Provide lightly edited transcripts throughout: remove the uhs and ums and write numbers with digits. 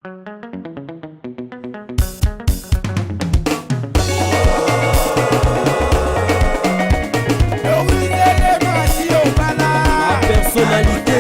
Ma personnalité.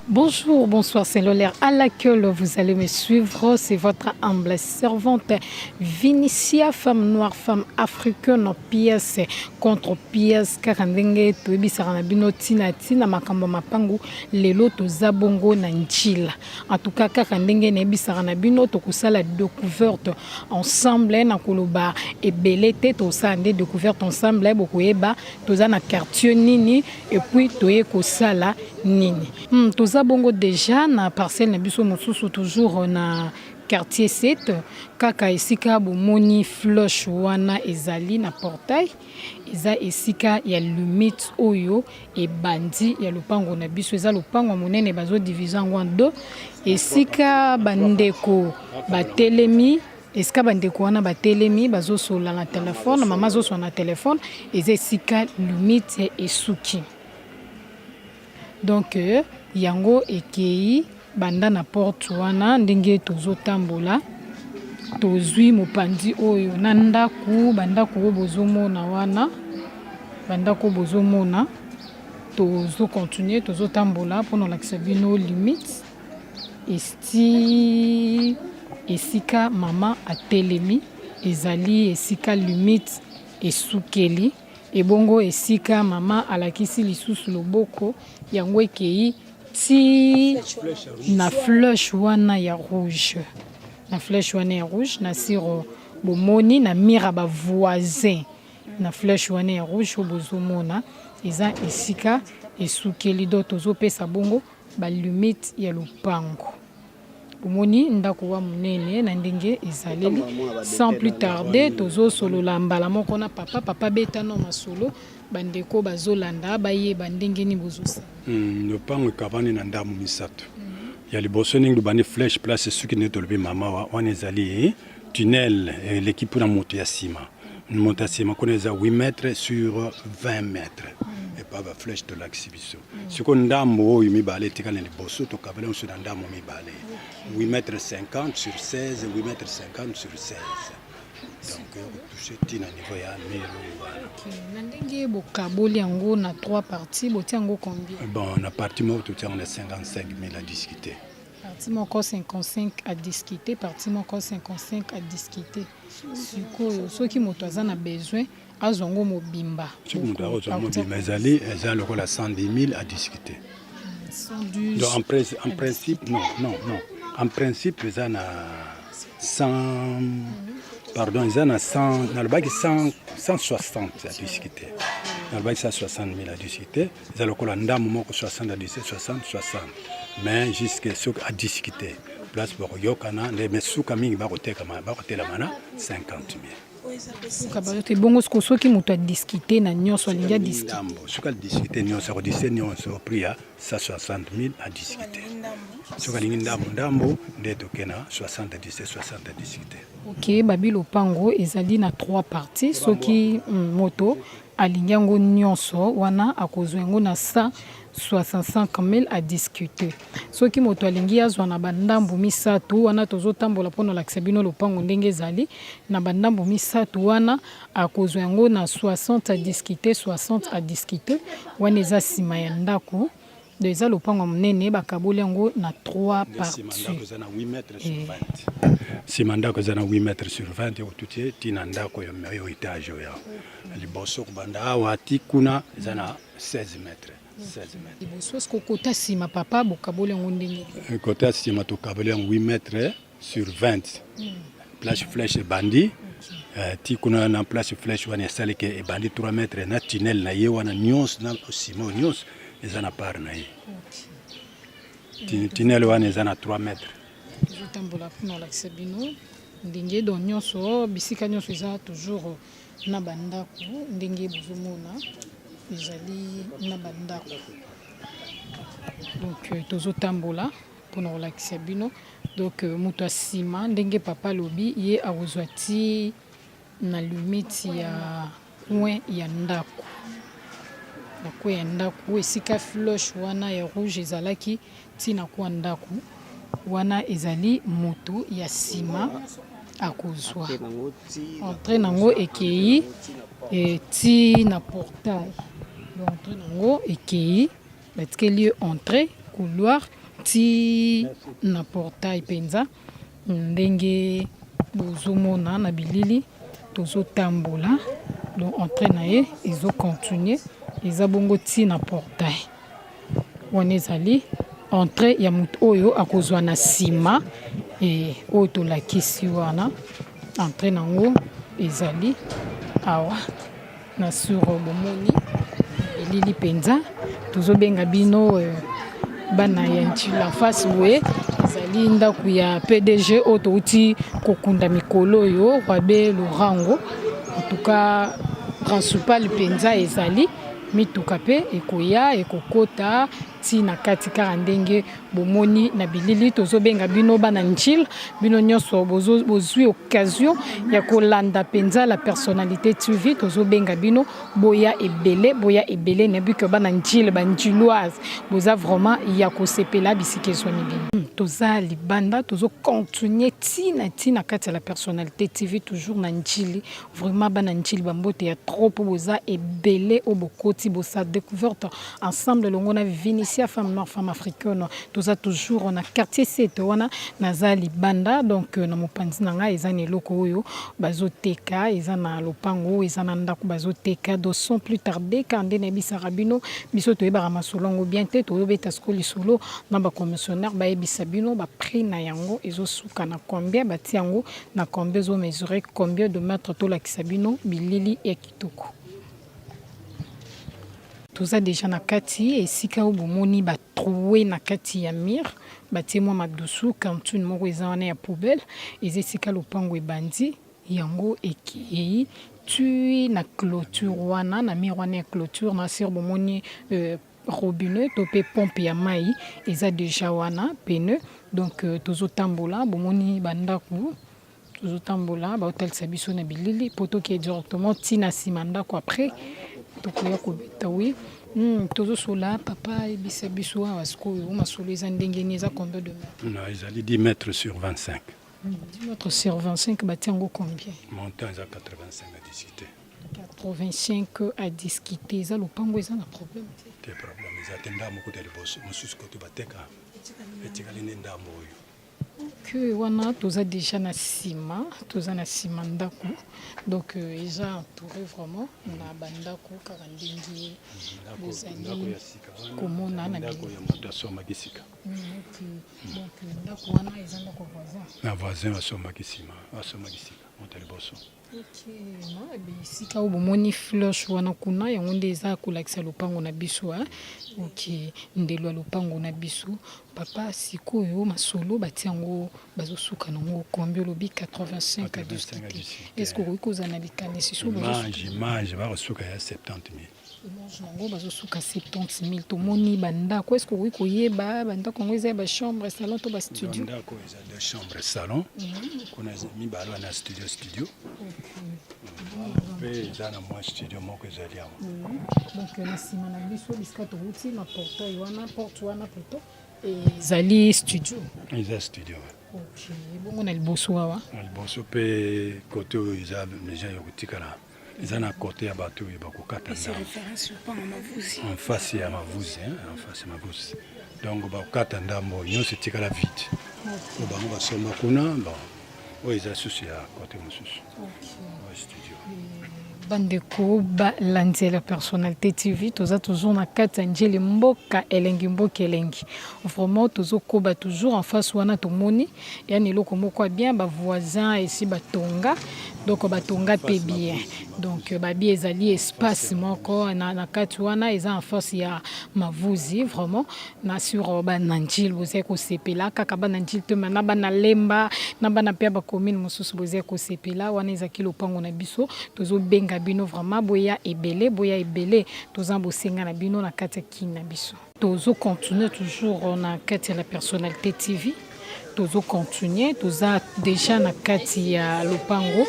Bonjour, bonsoir, c'est Lolaire à laquelle vous allez me suivre. C'est votre humble servante Vinicia, femme noire, femme africaine, pièce contre pièce. Karandenge, toebi saranabino tina tina makambo mapangu lelo tozabongo na njila. En tout cas, karandenge nebi saranabino tokusala découverte ensemble na koloba et belete tosande découverte ensemble bokoyeba toza na quartier nini et puis toye kosala nini. Bongo déjà na parcelle na biso mosusu toujours na quartier 7 kaka esika bomoni flush wana ezali na portail eza esika ya limite oyo e bandi ya lupango na biso eza lupango monene bazo diviser en deux esika bandeko batelemi esika bandeko wana batelemi bazo sola na téléphone mama zo so na téléphone eza esika limite esuki donc yango ekei banda na porte wana ndenge tozotambola tozwi mopandi oyo na ndaku bandako bozomona wana bandako bozomona tozo continuer tozotambola mpona olakisa bino limite esti esika mama atelemi ezali esika limite esukeli ebongo esika mama alakisi lisusu loboko yango ekei ti na flèche wana ya rouge na flèche wana ya rouge na siro bomoni na mira ba voisin na flèche wana ya rouge bozomona eza esika esukeli do tozopesa bongo ba limite ya lupango bomoni ndako wa munene na ndenge ezaleli sans plus tarder tozo solola mbala moko na papa beta no masolo bandeko bazolanda baye bandenge ni bozosa lupango ekavani na ndamu misato ya liboso ningi lubani flèche place soki nde tolobi mama wana ezali tunnel l'équipe na moto ya nsima moto ya nsima kuna eza 8 mètres sur 20 mètres epa baflèche tolakisi biso siko ndambo oyo mibale etikali na liboso tokavali nyonso na ndambo mibale 8 mètres 50 sur 16 8 mètres 50 sur 16 donc touché tina niveau ya mero wana ndenge bokaboli yango na 3 parties botia yango combien bon na partie moko totia on a 55 000 à discuter partie moko 55 à discuter partie moko 55 à discuter sikoyo soki moto aza na besoin azongo mobimba soki moto azongo mobimba ezali eza lokola 110 000 à discuter donc en principe non en principe eza na 100 pardon, ils en ont 100, dans le bac 160 à discuter. Dans le bac 160 000 à discuter. Ils ont le ndam 60 à discuter, 60. Mais jusqu'à ce à discuter. Place pour Yokana, les souka mingi ba côté la mana 50 000. Kabayote bongo soki moto a discuter na nyonso alinga discuter. Soki discuter nyonso discuter nyonso prix à 160 000 à discuter. Soki alingi ndambo nde tokena 60 à discuter. Ok, babi lopango ezali na 3 parties soki moto alingi yango nyonso wana akozwa yango na 165 000 à discuter. Soki moto alingi azwa na bandambo misatu wana tozotambola mpona olakisa bino lopango ndenge ezali na bandambo misatu wana akozwa yango na 60 à discuter wana eza nsima ya ndako eza lopango monene bakaboli yango na 3 parties. nsima ndako eza na 8 mètres sur 20 yokotutie tina ndako yo etage oyo liboso kobanda awa ti kuna eza na 16 mètres. Liboso eske kota nsima papa bokaboli yango ndenge kota nsima tokaboli yango 8 mètres sur 20 place flèche ebandi ti kuna na place flèche wana esaliki ebandi 3 mètres na tunnel na ye wana nyonso na nsima oyo nyonso eza na part na ye tunnel wana eza na 3 mètres. tozotambola mpona olakisa bino ndenge do nyonso bisika nyonso eza toujours na bandako ndenge bozomona ezali na bandako donc tozotambola mpona kolakisa bino donc moto asima ndenge papa lobi ye akozwa ti na limite ya point ya ndako na koya ndako esika floche wana ya rouge ezalaki tina kwa ndako wana ezali moto ya sima akozwa entrée nango ekei ti na portail donc entrée nango ekei batikeli entrée couloir ti na portail penza ndenge bozomona na bilili tozotambola donc entrée na ye ezocontinue eza bongo ti na portail wana ezali entrée ya moto oyo akozwa na nsima oyo tolakisi wana entrée nango ezali awa na sur bomoni elili mpenza tozobenga bino bana ya ntila face we ezali ndako ya PDG oyo touti kokunda mikolo oyo Rabe Lorango en tout cas principal mpenza ezali mituka pe ekoya ekokota ti na kati kaka ndenge bomoni na bilili tozobenga bino bana ntila bino nyonso bozwi occasion ya kolanda penza la personnalité TV tozobenga bino boya ebele nebuke bana ntila bantiloise boza vraiment ya kosepela bisika ezwami bino toza libanda tozocontinue tina kati ya la personnalité TV toujours na ntili vraiment bana ntili bambote ya trop boza ebele obokoti bosa découverte ensemble longo na Vinicia femme noire femme africaine toza toujours na quartier 7 wana naza libanda donc na mopanzi nanga eza na eloko oyo bazoteka eza na lopango eza na ndako bazoteka donc sans plus tarder kande na bisaka bino biso toyebaka masolongo bien te toyobeta skoli solo na ba commissionnaire bayebisa bino ba prix na yango ezosuka na combien bati yango na combien zo mesurer combien de mètres tolakisa bino bilili ya kitoko toza déjà na kati esika oyo bomoni batrouwe na kati ya mire batie mwa madusu cantine moko eza wana ya poubelle eza esika lopango ebandi yango ekei tui na clôture wana na mire wana ya clôture na sir bomoni robinet to pe pompe ya mai eza déjà wana pene donc tozotambola bomoni bandako tozotambola baotalisa biso na bilili po toke directement tina nsima ndako après tokoya kobeta wi tozosola papa ebisa biso awa sikoyo masolo eza ndenge nini eza combien de mètres? Non, ezali 10 mètres sur 25. 10 mètres sur 25 bati yango combien? Montant eza 85 à discuter. 85 à discuter eza lopango eza na problème te problème eza te ndambo kote ya liboso mosusu kote bateka etikali nde ndambo oyo que wana toza déjà na nsima toza na nsima ndako donc eza entouré vraiment na bandako kaka ndenge bozali komona na ndako ya moto asomaki sika donc ndako wana eza ndako voisin na voisin asomaki sima asomaki sika moto ya liboso esika oyo bomoni floche wana kuna yango nde eza kolakisa lopango na biso ndelo ya lopango na biso papa sikoyo masolo batia yango bazosuka nango kombi olobi 85 à discuter est-ce que okoki kozala na likanisi so image bakosuka ya 70 000 image nango bazosuka 70 000 tomoni bandako est-ce que okoki koyeba bandako yango eza ya bachambre salon to bastudio bandako eza de chambre salon kuna mibale wana studio mpe eza na mwa studio moko ezali awa donc na nsima na biso bisika touti na portail wana porte wana poto ezali studio eza studio bongo na liboso awa na liboso mpe kote oyo eza deja ya kotikala eza na kote ya bato oyo bakokata ndambo en face ya mavuzi donc bakokata ndambo nyonso etikala vide po bango basomba kuna bon oyo eza susu ya kote mosusu studio bandeko balandi la personnalité TV toza toujours na kati ya njeli mboka elengi vraiment tozokoba toujours en face wana tomoni yani eloko moko bien bavoisin esi batonga donc batonga pe bien donc babi ezali espace moko na kati wana eza en face ya mavuzi vraiment na sur bananjil boze kosepela kaka bananjil te na bana lemba na bana pe ba commune mosusu boze kosepela wana ezaki lopango na biso tozobenga bino vraiment boya ebele toza bosenga na bino na kati ya kini na biso tozo continuer toujours na kati ya la personnalité TV tozo continuer toza déjà na kati ya lopango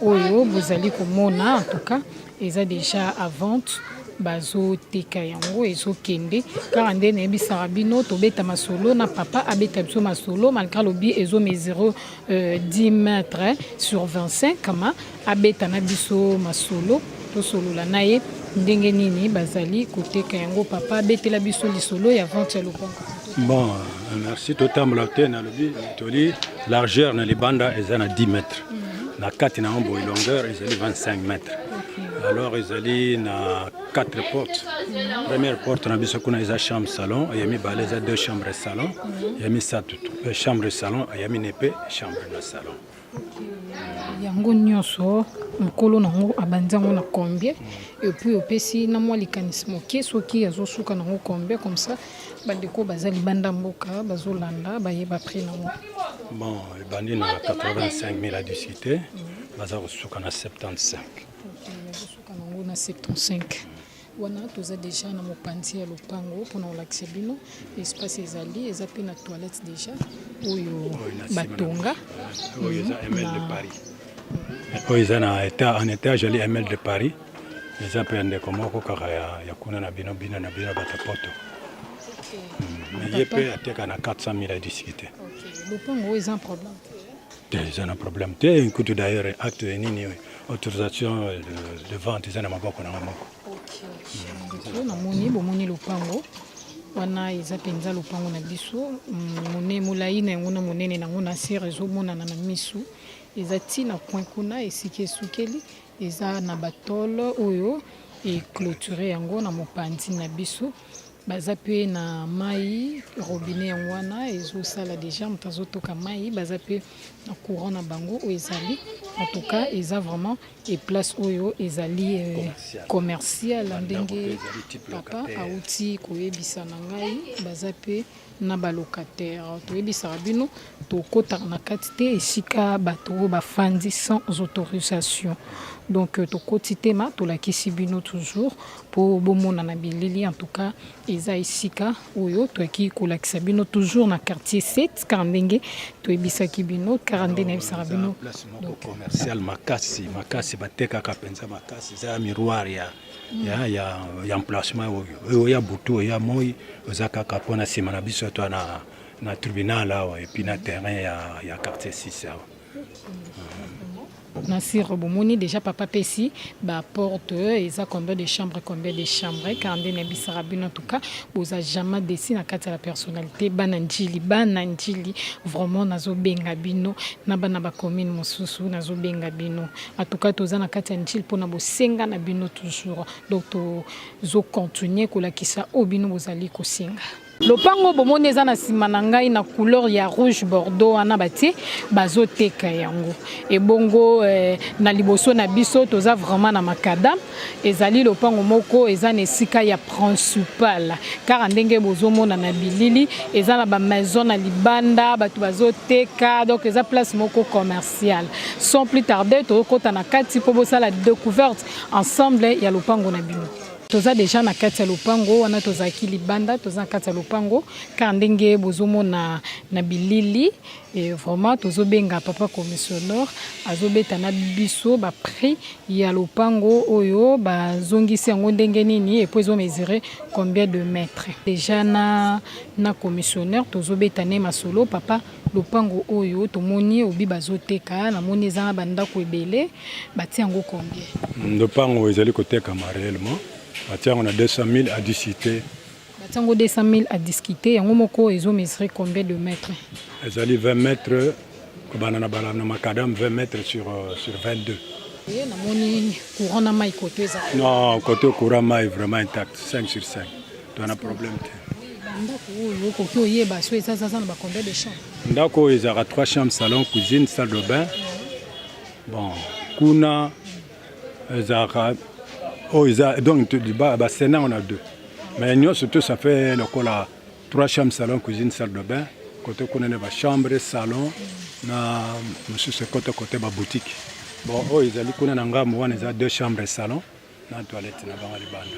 oyo bozali komona en tout cas eza déjà à vente bazo teka yango ezokende car nde na ebisaka bino tobeta masolo na papa abeta biso masolo malgré lobi ezo mesure 10 mètres sur 25 kama abeta na biso masolo tosolola na ye ndenge nini bazali koteka yango papa abetela biso lisolo ya vente ya lopango. Bon, merci. Totambola te na lobi toli largeur na libanda eza na 10 mètres. Na kati na ombo longueur ezali 25 mètres. Alors ezali na 4 portes. Première porte na biso kuna eza chambre salon, yami bale eza 2 chambres salon, yami satutu. Chambre salon, yami nepe chambre na salon. Yango nyonso mokolo nango abanzango na combien et puis opesi na mwa likanisi moke soki azosuka nango combien comme ça bandeko bazali banda mboka bazolanda bayeba prix nango. Bon, bandi na 85 000 à discuter, baza kosuka na 75. Bazosuka nango na 75. Wana toza déjà na mopanzi ya lopango mpona kolakisa bino espace ezali eza pe na toilette déjà oyo batonga oyo eza ML de Paris. Oyo eza na en étage ali ML de Paris eza pe ndeko moko kaka ya kuna na bino na bino batapoto. Mais ye pe ateka na 400 000 à discuter. Lopango eza un problème. Eza na problème te. Écoute d'ailleurs acte nini autorisation de vente eza na maboko na moko. Namoni bomoni lopango wana eza penza lopango na biso mone molai na yango na monene nango na sire ezomonana na misu eza ntina point kuna esika esukeli eza na batole oyo eclôture yango na mopanzi na biso baza pe na mai robinet yango wana ezosala déjà moto azotoka mai baza pe na courant na bango oyo ezali en tout cas eza vraiment et place oyo ezali commercial ndenge papa auti koyebisa na ngai baza pe na balocataire toyebisaka bino tokotaka na kati te esika bato oyo bafandi sans autorisation donc tokoti tema tolakisi bino toujours po bomona na bilili en tout cas eza esika oyo toyaki kolakisa bino toujours na quartier 7 car ndenge toyebisaki bino car nde nayebisaka bino donc commercial makasi batekaka mpenza makasi eza miroir ya emplacement oyo ya butu ya moi oza kaka mpona nsima na biso to na tribunal awa epuis na terrain ya quartier 6 awa. Nasir bomoni déjà papa pesi ba porte eza combien de chambres car nde na bisara bino en tout cas boza jamais desi na kati la personnalité bananjili vraiment nazo benga bino na bana ba commune mosusu nazo benga bino en tout cas toza na kati njili pona bosenga na bino toujours donc zo continuer kolakisa obino bozali kosenga. Lopango bomoni eza na sima na ngai na couleur ya rouge bordeaux wana batie bazoteka yango ebongo na liboso na biso toza vraiment na makadam ezali lopango moko eza na esika ya principal car ndenge bozomona na bilili eza na ba maison na libanda bato bazoteka donc eza place moko commercial sans plus tarder tokota na kati po bosala découverte ensemble ya lopango na bino. Toza déjà na kati ya lopango wana tozaki libanda toza na kati ya lopango car ndenge bozomona na bilili et vraiment tozobenga papa commissionnaire azobeta na biso ba prix ya lopango oyo bazongisi yango ndenge nini et puis zo mesurer combien de mètres déjà na commissionnaire tozobeta ne masolo papa lopango oyo tomoni obi bazoteka na moni eza bandako ebele bati yango combien lopango ezali koteka réellement on a 200 000 à discuter. Batango 200 000 à discuter. Yango moko ezo mesurer combien de mètres? Ezali 20 mètres. Kobana na bala na makadam 20 mètres sur 22. Et na moni courant na mai côté ça. Non, côté courant mai vraiment intact 5 sur 5. Tu as un problème. Ndako oyo kokyo yeba so eza na ba combien de chambres? Ndako ezara 3 chambres, salon, cuisine, salle de bain. Bon, kuna ezara donc Sénat on a 2. Mais nous surtout ça fait le 3 chambres, salon, cuisine, salle de bain. Côté qu'on a une chambre, salon, na monsieur ce côté boutique. Bon, ils allaient qu'on a ngam on a 2 chambres, salon, na toilette na banga libanda.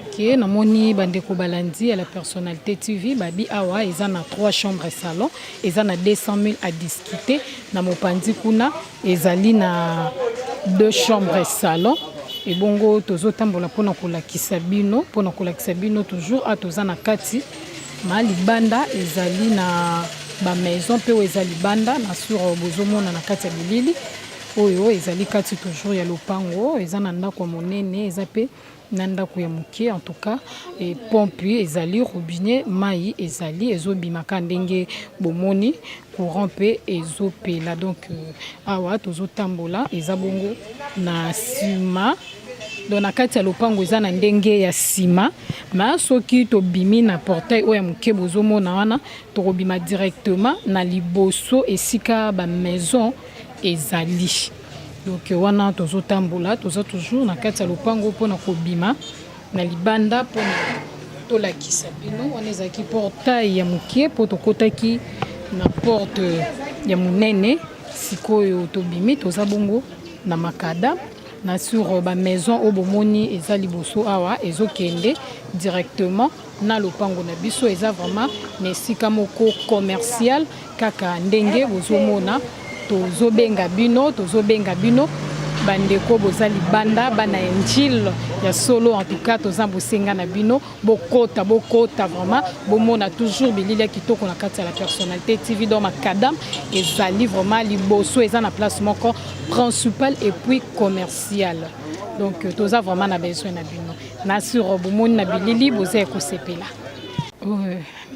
OK, na moni bandeko balandi à la personnalité TV babi awa ils en a 3 chambres, salon, ils en a 200 000 à discuter na mopanzi kuna ezali na 2 chambres, salon. et bongo tozotambola pona kolakisa bino pona kolakisa bino toujours a toza na kati ma libanda ezali na ba maison pe ezali banda na sur bozomona na kati ya bilili oyo ezali kati toujours ya lopango eza na ndako monene eza pe na ndako ya moke en tout cas et pompe ezali robinet mai ezali ezobimaka ndenge bomoni courant pe ezopela donc awa tozotambola eza bongo na sima donc na kati ya lopango eza na ndenge ya sima ma soki tobimi na portail oyo ya moke bozomona wana tokobima directement na liboso esika ba maison ezali donc wana tozotambola toza toujours na kati ya lopango mpona kobima na libanda mpona tolakisa bino wana ezalaki portail ya moke mpo tokotaki na porte ya monene sikoyo tobimi toza bongo na makada na sur ba maison oyo bomoni eza liboso awa ezokende directement na lopango na biso eza vraiment na esika moko commercial kaka ndenge bozomona tozobenga bino bandeko boza libanda bana injil ya solo en tout cas toza bosenga na bino bokota vraiment bomona toujours bilili kitoko na kati ya la personnalité TV dans makadam ezali vraiment liboso eza na place moko principal et puis commercial donc toza vraiment na besoin na bino na sur bomoni na bilili boza ekosepela.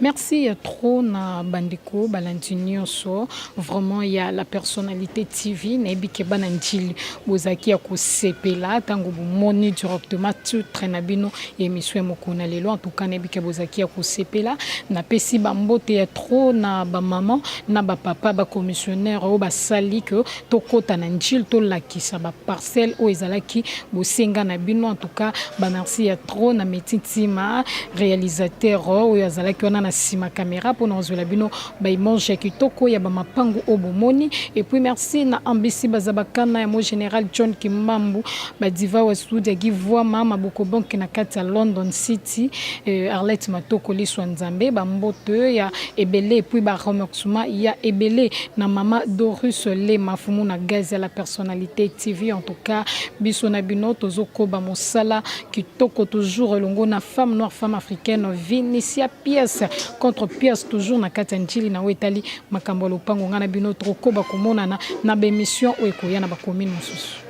Merci trop na bandeko balandi nyonso vraiment il y a la personnalité TV na ebike banandili bozaki ya kosepela tango bomoni directement titre na bino émission mokona lelo en tout cas na ebike bozaki ya kosepela na pesi bambote ya trop na ba maman na ba papa ba commissionnaire o ba sali que tokota na njil to lakisa ba parcelle o ezalaki bosenga na bino en tout cas ba merci ya trop na metitima réalisateur o yazalaki wana na sima caméra pour nous la bino ba image kitoko ya ba mapango obomoni et puis merci na ambisi bazabakana ya mo général John Kimambu ba diva wa studio gi voix mama boko bank na kati ya London City Arlette Matoko liswa nzambe ba mbote ya ebele et puis ba remerciement ya ebele na mama Dorus le mafumu na gaz ya la personnalité TV en tout cas biso na bino tozoko ba mosala kitoko toujours longo na femme noire femme africaine Vinicia pièce contre pièce toujours na kati njili na wetali makambo lopango ngana bino troko ba komona na ba émission o ekoya na ba commune mosusu.